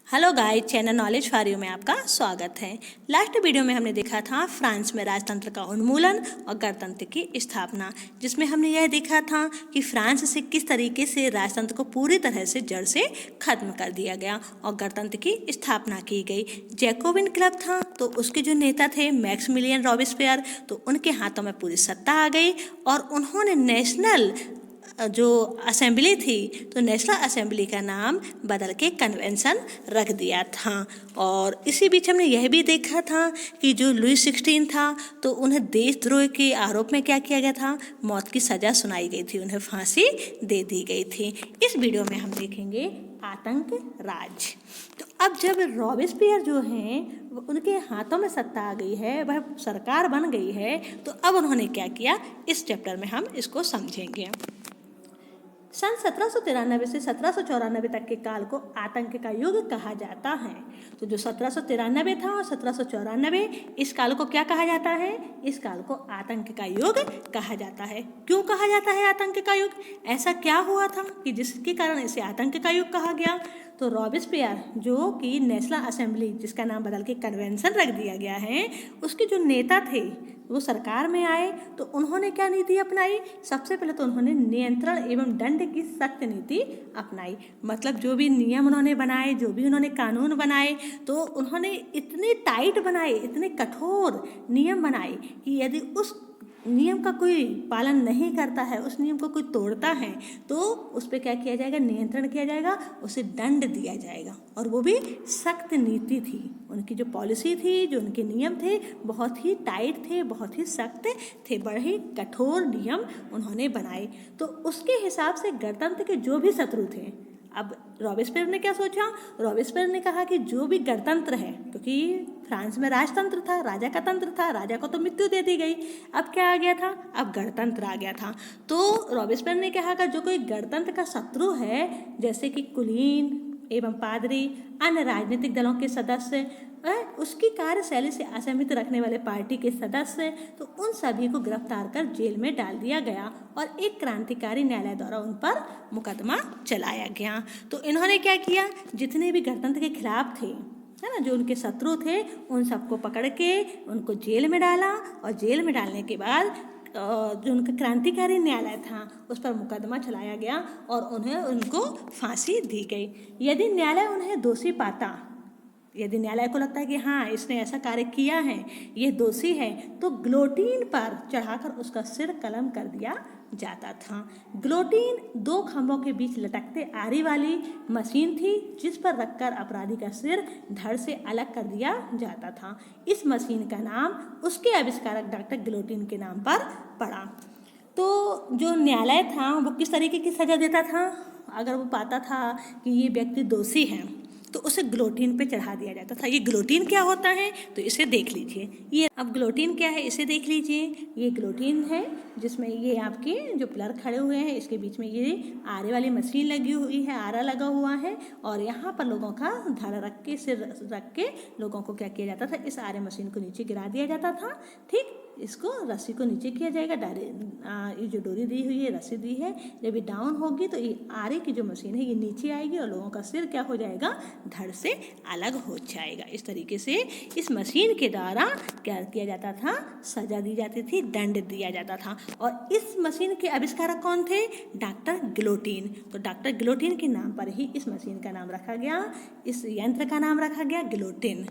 Hello guys, channel knowledge for you में आपका स्वागत है। लास्ट वीडियो में हमने देखा था फ्रांस में राजतंत्र का उन्मूलन और गणतंत्र की स्थापना, जिसमें हमने यह देखा था कि फ्रांस से किस तरीके से राजतंत्र को पूरी तरह से जड़ से खत्म कर दिया गया और गणतंत्र की स्थापना की गई। जैकोबिन क्लब था तो उसके जो नेता थे मैक्सिमिलियन रॉबेस्पियर, तो उनके हाथों में पूरी सत्ता आ गई और उन्होंने नेशनल जो असेंबली थी तो नेशनल असेंबली का नाम बदल के कन्वेंशन रख दिया था। और इसी बीच हमने यह भी देखा था कि जो लुई 16 था तो उन्हें देशद्रोह के आरोप में क्या किया गया था, मौत की सज़ा सुनाई गई थी, उन्हें फांसी दे दी गई थी। इस वीडियो में हम देखेंगे आतंक राज। तो अब जब रॉबेस्पियर जो हैं उनके हाथों में सत्ता आ गई है, वह सरकार बन गई है, तो अब उन्होंने क्या किया, इस चैप्टर में हम इसको समझेंगे। सन 1793 से 1794 तक के काल को आतंक का युग कहा जाता है। तो जो 1793 था और 1794, इस काल को क्या कहा जाता है, इस काल को आतंक का युग कहा जाता है। क्यों कहा जाता है आतंक का युग? ऐसा क्या हुआ था कि जिसके कारण इसे आतंक का युग कहा गया? तो रॉबेस्पियर जो कि नेशनल असेंबली, जिसका नाम बदल के कन्वेंशन रख दिया गया है, उसके जो नेता थे वो सरकार में आए तो उन्होंने क्या नीति अपनाई? सबसे पहले तो उन्होंने नियंत्रण एवं दंड की सख्त नीति अपनाई। मतलब जो भी नियम उन्होंने बनाए, जो भी उन्होंने कानून बनाए, तो उन्होंने इतने टाइट बनाए, इतने कठोर नियम बनाए कि यदि उस नियम का कोई पालन नहीं करता है, उस नियम को कोई तोड़ता है, तो उस पर क्या किया जाएगा, नियंत्रण किया जाएगा, उसे दंड दिया जाएगा। और वो भी सख्त नीति थी, उनकी जो पॉलिसी थी, जो उनके नियम थे, बहुत ही टाइट थे, बहुत ही सख्त थे, बड़े ही कठोर नियम उन्होंने बनाए। तो उसके हिसाब से गणतंत्र के जो भी शत्रु थे, अब रॉबेस्पियर ने क्या सोचा? रॉबेस्पियर ने कहा कि जो भी गणतंत्र है, क्योंकि फ्रांस में राजतंत्र था, राजा का तंत्र था, राजा को तो मृत्यु दे दी गई, अब क्या आ गया था, अब गणतंत्र आ गया था। तो रॉबेस्पियर ने कहा कि जो कोई गणतंत्र का शत्रु है, जैसे कि कुलीन एवं पादरी, अन्य राजनीतिक दलों के सदस्य, उसकी कार्यशैली से असहमत रखने वाले पार्टी के सदस्य, तो उन सभी को गिरफ्तार कर जेल में डाल दिया गया और एक क्रांतिकारी न्यायालय द्वारा उन पर मुकदमा चलाया गया। तो इन्होंने क्या किया, जितने भी गणतंत्र के खिलाफ थे, है ना, जो उनके शत्रु थे, उन सबको पकड़ के उनको जेल में डाला और जेल में डालने के बाद जो उनका क्रांतिकारी न्यायालय था उस पर मुकदमा चलाया गया और उनको फांसी दी गई। यदि न्यायालय उन्हें दोषी पाता, यदि न्यायालय को लगता है कि हाँ इसने ऐसा कार्य किया है, ये दोषी है, तो गिलोटीन पर चढ़ाकर उसका सिर कलम कर दिया जाता था। गिलोटीन दो खंभों के बीच लटकते आरी वाली मशीन थी, जिस पर रखकर अपराधी का सिर धड़ से अलग कर दिया जाता था। इस मशीन का नाम उसके आविष्कारक डॉक्टर गिलोटीन के नाम पर पड़ा। तो जो न्यायालय था वो किस तरीके की सज़ा देता था? अगर वो पाता था कि ये व्यक्ति दोषी है तो उसे गिलोटीन पे चढ़ा दिया जाता था। ये गिलोटीन क्या होता है तो इसे देख लीजिए। ये अब गिलोटीन क्या है इसे देख लीजिए। ये गिलोटीन है जिसमें ये आपके जो पिलर खड़े हुए हैं, इसके बीच में ये आरे वाली मशीन लगी हुई है, आरा लगा हुआ है, और यहाँ पर लोगों का धड़ रख के, सिर रख के लोगों को क्या किया जाता था, इस आरे मशीन को नीचे गिरा दिया जाता था। ठीक, इसको रस्सी को नीचे किया जाएगा, ये जो डोरी दी हुई है, रस्सी दी है, जब ये डाउन होगी तो ये आरे की जो मशीन है ये नीचे आएगी और लोगों का सिर क्या हो जाएगा, धड़ से अलग हो जाएगा। इस तरीके से इस मशीन के द्वारा क्या किया जाता था, सजा दी जाती थी, दंड दिया जाता था। और इस मशीन के आविष्कारक कौन थे? Doctor guillotine. तो डॉक्टर गिलोटीन के नाम पर ही इस मशीन का नाम रखा गया, इस यंत्र का नाम रखा गया गिलोटीन।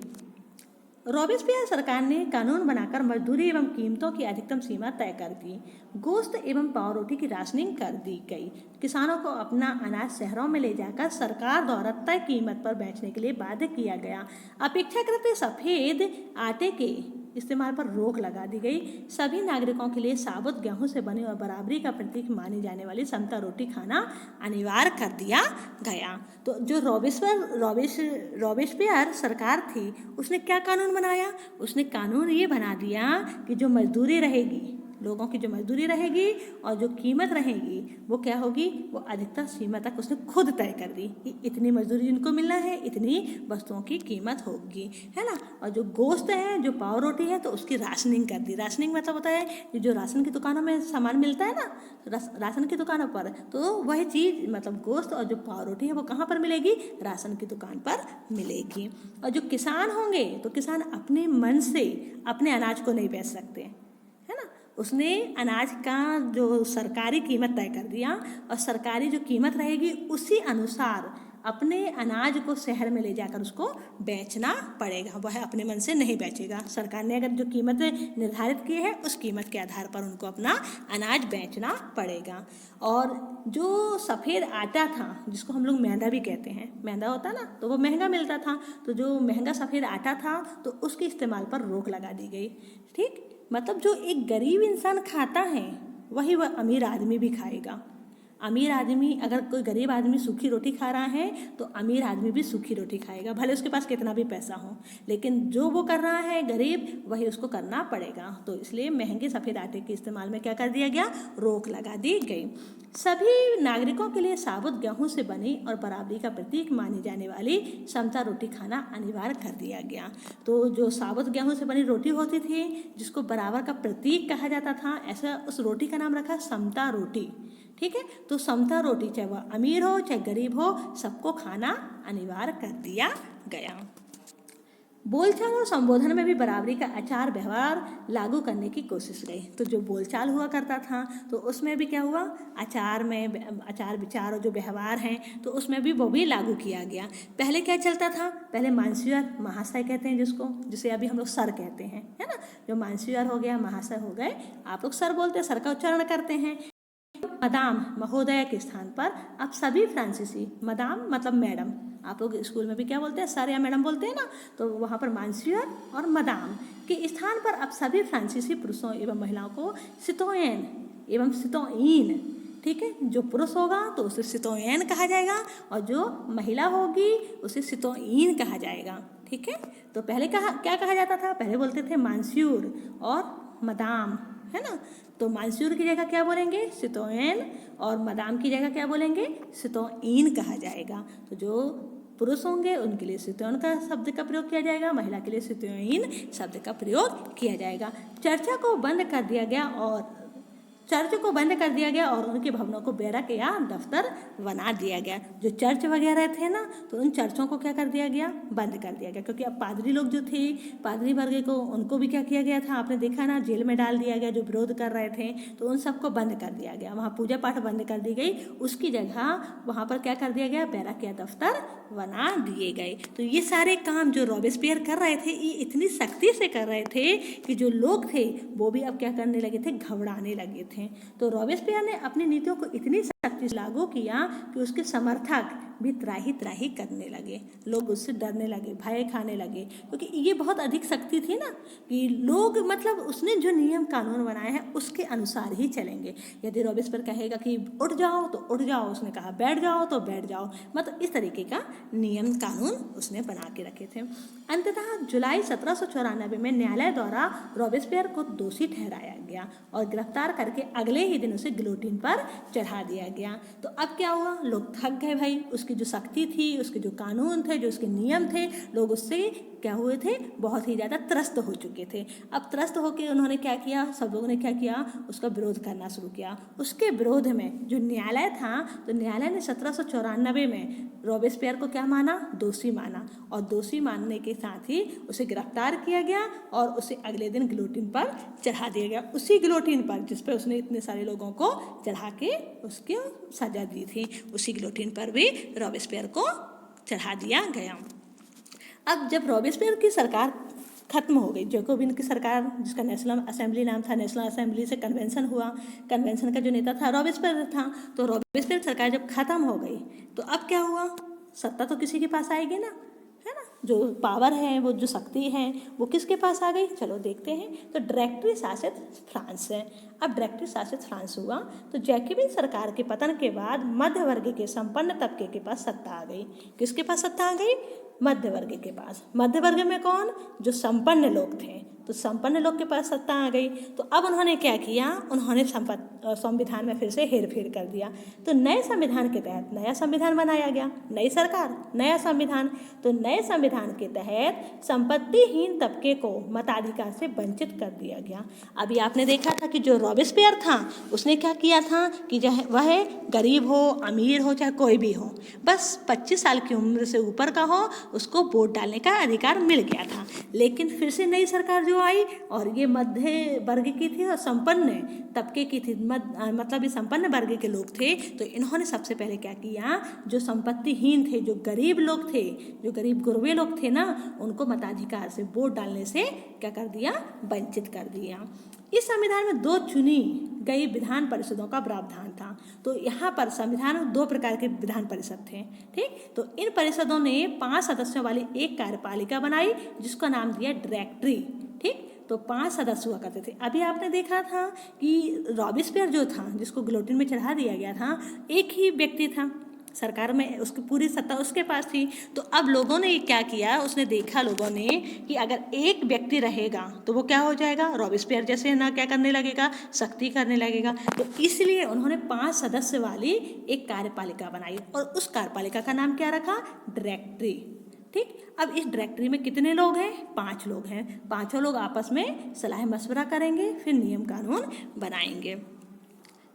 रॉबेस्पियर सरकार ने कानून बनाकर मजदूरी एवं कीमतों की अधिकतम सीमा तय कर दी। गोश्त एवं पाव रोटी की राशनिंग कर दी गई। किसानों को अपना अनाज शहरों में ले जाकर सरकार द्वारा तय कीमत पर बेचने के लिए बाध्य किया गया। अपेक्षाकृत सफ़ेद आटे के इस्तेमाल पर रोक लगा दी गई। सभी नागरिकों के लिए साबुत गेहूं से बने और बराबरी का प्रतीक मानी जाने वाली समता रोटी खाना अनिवार्य कर दिया गया। तो जो रॉबेस्पियर सरकार थी, उसने क्या कानून बनाया? उसने कानून ये बना दिया कि जो मजदूरी रहेगी, लोगों की जो मजदूरी रहेगी और जो कीमत रहेगी वो क्या होगी, वो अधिकतर सीमा तक उसने खुद तय कर दी कि इतनी मजदूरी जिनको मिलना है इतनी वस्तुओं की कीमत होगी, है ना। और जो गोश्त है, जो पाव रोटी है, तो उसकी राशनिंग कर दी। राशनिंग मतलब होता है कि जो राशन की दुकानों में सामान मिलता है ना, राशन की दुकानों पर, तो वही चीज़ मतलब गोश्त और जो पाव रोटी है वो कहाँ पर मिलेगी, राशन की दुकान पर मिलेगी। और जो किसान होंगे तो किसान अपने मन से अपने अनाज को नहीं बेच सकते, है ना। उसने अनाज का जो सरकारी कीमत तय कर दिया और सरकारी जो कीमत रहेगी उसी अनुसार अपने अनाज को शहर में ले जाकर उसको बेचना पड़ेगा। वह अपने मन से नहीं बेचेगा। सरकार ने अगर जो कीमत निर्धारित की है उस कीमत के आधार पर उनको अपना अनाज बेचना पड़ेगा। और जो सफ़ेद आटा था जिसको हम लोग मैदा भी कहते हैं, मैदा होता ना, तो वो महंगा मिलता था, तो जो महंगा सफ़ेद आटा था तो उसके इस्तेमाल पर रोक लगा दी गई। ठीक, मतलब जो एक गरीब इंसान खाता है वही वह अमीर आदमी भी खाएगा। अमीर आदमी, अगर कोई गरीब आदमी सूखी रोटी खा रहा है तो अमीर आदमी भी सूखी रोटी खाएगा, भले उसके पास कितना भी पैसा हो, लेकिन जो वो कर रहा है गरीब, वही उसको करना पड़ेगा। तो इसलिए महंगे सफ़ेद आटे के इस्तेमाल में क्या कर दिया गया, रोक लगा दी गई। सभी नागरिकों के लिए साबुत गेहूं से बनी और बराबरी का प्रतीक मानी जाने वाली समता रोटी खाना अनिवार्य कर दिया गया। तो जो साबुत गेहूं से बनी रोटी होती थी जिसको बराबर का प्रतीक कहा जाता था, ऐसा उस रोटी का नाम रखा समता रोटी। ठीक है, तो समता रोटी चाहे वह अमीर हो चाहे गरीब हो, सबको खाना अनिवार्य कर दिया गया। बोलचाल और संबोधन में भी बराबरी का आचार व्यवहार लागू करने की कोशिश रही। तो जो बोलचाल हुआ करता था तो उसमें भी क्या हुआ, आचार विचार और जो व्यवहार हैं तो उसमें भी वो भी लागू किया गया। पहले क्या चलता था, पहले मानसीयर महाशय कहते हैं जिसे अभी हम लोग सर कहते हैं, है ना। जो मानसीयर हो गया, महाशय हो गए, आप लोग सर बोलते हैं, सर का उच्चारण करते हैं। मदाम महोदय के स्थान पर अब सभी फ्रांसीसी, मदाम मतलब मैडम, आप लोग स्कूल में भी क्या बोलते हैं, सर या मैडम बोलते हैं ना, तो वहाँ पर मानसीयर और मदाम के स्थान पर अब सभी फ्रांसीसी पुरुषों एवं महिलाओं को सितोयन एवं सितोयन, ठीक है, जो पुरुष होगा तो उसे सितोयन कहा जाएगा और जो महिला होगी उसे सितोयन कहा जाएगा। ठीक है, तो पहले क्या कहा जाता था, पहले बोलते थे मानसीर और मदाम, है ना। तो मानसूर की जगह क्या बोलेंगे, सितोयन, और मदाम की जगह क्या बोलेंगे, सितोयन कहा जाएगा। तो जो पुरुष होंगे उनके लिए सितोयन का शब्द का प्रयोग किया जाएगा, महिला के लिए सितोयन शब्द का प्रयोग किया जाएगा। चर्च को बंद कर दिया गया और उनके भवनों को बैरक या दफ्तर बना दिया गया। जो चर्च वगैरह थे ना, तो उन चर्चों को क्या कर दिया गया, बंद कर दिया गया, क्योंकि अब पादरी लोग जो थे, पादरी वर्ग को, उनको भी क्या किया गया था, आपने देखा ना, जेल में डाल दिया गया जो विरोध कर रहे थे, तो उन सबको बंद कर दिया गया। वहाँ पूजा पाठ बंद कर दी गई, उसकी जगह वहाँ पर क्या कर दिया गया, बैरक या दफ्तर बना दिए गए। तो ये सारे काम जो रॉबेस्पियर कर रहे थे, ये इतनी सख्ती से कर रहे थे कि जो लोग थे वो भी अब क्या करने लगे थे, घबराने लगे थे। तो रॉबेस्पियर ने अपनी नीतियों को इतनी सख्ती से लागू किया कि उसके समर्थक भी त्राही करने लगे, लोग उससे डरने लगे, भय खाने लगे, क्योंकि ये बहुत अधिक शक्ति थी ना, कि लोग मतलब उसने जो नियम कानून बनाए हैं उसके अनुसार ही चलेंगे। यदि रॉबेस्पियर कहेगा कि उठ जाओ तो उठ जाओ, उसने कहा बैठ जाओ तो बैठ जाओ, मतलब इस तरीके का नियम कानून उसने बना के रखे थे। अंततः जुलाई 1794 में न्यायालय द्वारा रॉबेस्पियर को दोषी ठहराया गया और गिरफ्तार करके अगले ही दिन उसे गिलोटिन पर चढ़ा दिया गया। तो अब क्या हुआ, लोग थक गए भाई, उसकी जो शक्ति थी, उसके जो कानून थे, जो उसके नियम थे, लोग उससे क्या हुए थे, बहुत ही ज़्यादा त्रस्त हो चुके थे। अब त्रस्त होकर उन्होंने क्या किया, सब लोगों ने क्या किया, उसका विरोध करना शुरू किया। उसके विरोध में जो न्यायालय था, तो न्यायालय ने 1794 में रॉबेस्पियर को क्या माना, दोषी माना, और दोषी मानने के साथ ही उसे गिरफ्तार किया गया और उसे अगले दिन गिलोटिन पर चढ़ा दिया गया, उसी गिलोटिन पर जिस पर उसने इतने सारे लोगों को चढ़ा के उसकी सजा दी थी, उसी गिलोटिन पर भी रॉबेस्पियर को चढ़ा दिया गया। अब जब रॉबेस्पियर की सरकार खत्म हो गई, जैकोबिन की सरकार, जिसका नेशनल असेंबली नाम था, नेशनल असेंबली से कन्वेंशन हुआ, कन्वेंशन का जो नेता था रॉबेस्पियर था, तो रॉबेस्पियर सरकार जब खत्म हो गई तो अब क्या हुआ, सत्ता तो किसी के पास आएगी ना, है ना, जो पावर है, वो जो शक्ति है वो किसके पास आ गई, चलो देखते हैं। तो डायरेक्टरी शासित फ्रांस है। अब डायरेक्टरी शासित फ्रांस हुआ तो जैकोबिन सरकार के पतन के बाद मध्य वर्ग के संपन्न तबके के पास सत्ता आ गई। किसके पास सत्ता आ गई, मध्य वर्ग के पास। मध्य वर्ग में कौन, जो संपन्न लोग थे, तो संपन्न लोग के पास सत्ता आ गई। तो अब उन्होंने क्या किया, उन्होंने संविधान में फिर से हेर फेर कर दिया। तो नए संविधान के तहत नया संविधान बनाया गया, नई सरकार नया संविधान। तो नए संविधान के तहत संपत्तिहीन तबके को मताधिकार से वंचित कर दिया गया। अभी आपने देखा था कि जो रॉबेस्पियर था उसने क्या किया था कि वह गरीब हो, अमीर हो, चाहे कोई भी हो, बस 25 साल की उम्र से ऊपर का हो, उसको वोट डालने का अधिकार मिल गया था। लेकिन फिर से नई सरकार जो आई और ये मध्य वर्ग की थी और संपन्न तबके की थी, मतलब ये संपन्न वर्ग के लोग थे। तो इन्होंने सबसे पहले क्या किया, जो संपत्तिहीन थे, जो गरीब लोग थे, जो गरीब गुरबे लोग थे ना, उनको मताधिकार से वोट डालने से क्या कर दिया, वंचित कर दिया। इस संविधान में 2 चुनी गई विधान परिषदों का प्रावधान था। तो यहाँ पर संविधान में 2 प्रकार के विधान परिषद थे, ठीक। तो इन परिषदों ने 5 सदस्यों वाली एक कार्यपालिका बनाई जिसका नाम दिया डायरेक्टरी, ठीक। तो 5 सदस्य हुआ करते थे। अभी आपने देखा था कि रॉबेस्पियर जो था, जिसको गिलोटिन में चढ़ा दिया गया था, एक ही व्यक्ति था, सरकार में उसकी पूरी सत्ता उसके पास थी। तो अब लोगों ने क्या किया, उसने देखा लोगों ने कि अगर एक व्यक्ति रहेगा तो वो क्या हो जाएगा, रॉबेस्पियर जैसे ना क्या करने लगेगा, सख्ती करने लगेगा। तो इसलिए उन्होंने 5 सदस्य वाली एक कार्यपालिका बनाई और उस कार्यपालिका का नाम क्या रखा, डायरेक्टरी, ठीक। अब इस डायरेक्टरी में कितने लोग हैं, 5 लोग हैं। 5 लोग आपस में सलाह मशवरा करेंगे, फिर नियम कानून बनाएंगे।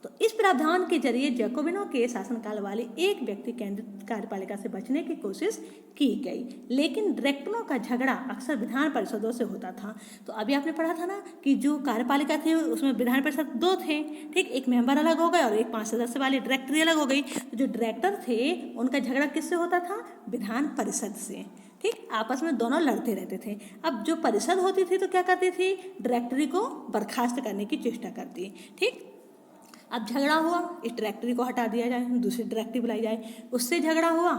तो इस प्रावधान के जरिए जैकोबिनों के शासनकाल वाली एक व्यक्ति केंद्रित कार्यपालिका से बचने की कोशिश की गई। लेकिन डायरेक्टरों का झगड़ा अक्सर विधान परिषदों से होता था। तो अभी आपने पढ़ा था ना कि जो कार्यपालिका थी उसमें विधान परिषद 2 थे, ठीक। एक मेंबर अलग हो गए और एक 5 सदस्य वाली डायरेक्टरी अलग हो गई। तो जो डायरेक्टर थे उनका झगड़ा किससे होता था, विधान परिषद से, ठीक। आपस में दोनों लड़ते रहते थे। अब जो परिषद होती थी तो क्या करती थी, डायरेक्टरी को बर्खास्त करने की चेष्टा करती, ठीक। अब झगड़ा हुआ, इस डायरेक्टरी को हटा दिया जाए, दूसरी डायरेक्टरी बुलाई जाए, उससे झगड़ा हुआ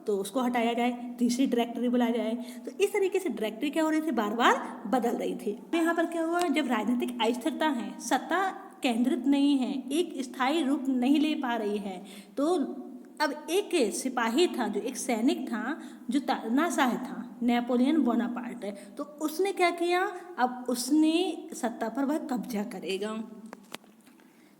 तो उसको हटाया जाए, तीसरी डायरेक्टरी बुलाई जाए। तो इस तरीके से डायरेक्टरी क्या हो रही थी, बार बार बदल रही थी। यहाँ पर क्या हुआ, जब राजनीतिक अस्थिरता है, सत्ता केंद्रित नहीं है, एक स्थायी रूप नहीं ले पा रही है, तो अब एक सिपाही था, जो एक सैनिक था, जो तानाशाह था, नेपोलियन बोनापार्ट, तो उसने क्या किया, अब उसने सत्ता पर वह कब्जा करेगा।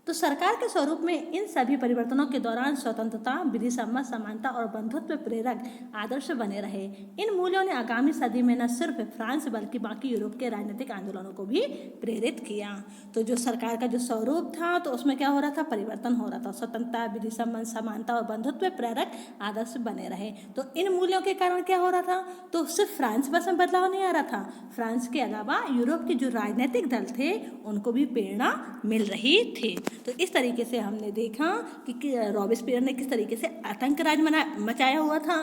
तो सरकार के स्वरूप में इन सभी परिवर्तनों के दौरान स्वतंत्रता, विधि सम्मत समानता और बंधुत्व प्रेरक आदर्श बने रहे। इन मूल्यों ने आगामी सदी में न सिर्फ फ्रांस बल्कि बाकी यूरोप के राजनीतिक आंदोलनों को भी प्रेरित किया। तो जो सरकार का जो स्वरूप था तो उसमें क्या हो रहा था, परिवर्तन हो रहा था, स्वतंत्रता, विधि सम्मत समानता और बंधुत्व प्रेरक आदर्श बने रहे। तो इन मूल्यों के कारण क्या हो रहा था, तो सिर्फ फ्रांस बस में बदलाव नहीं आ रहा था, फ्रांस के अलावा यूरोप के जो राजनीतिक दल थे उनको भी प्रेरणा मिल रही थी। तो इस तरीके से हमने देखा कि रॉबेस्पियर ने किस तरीके से आतंक राज मचाया हुआ था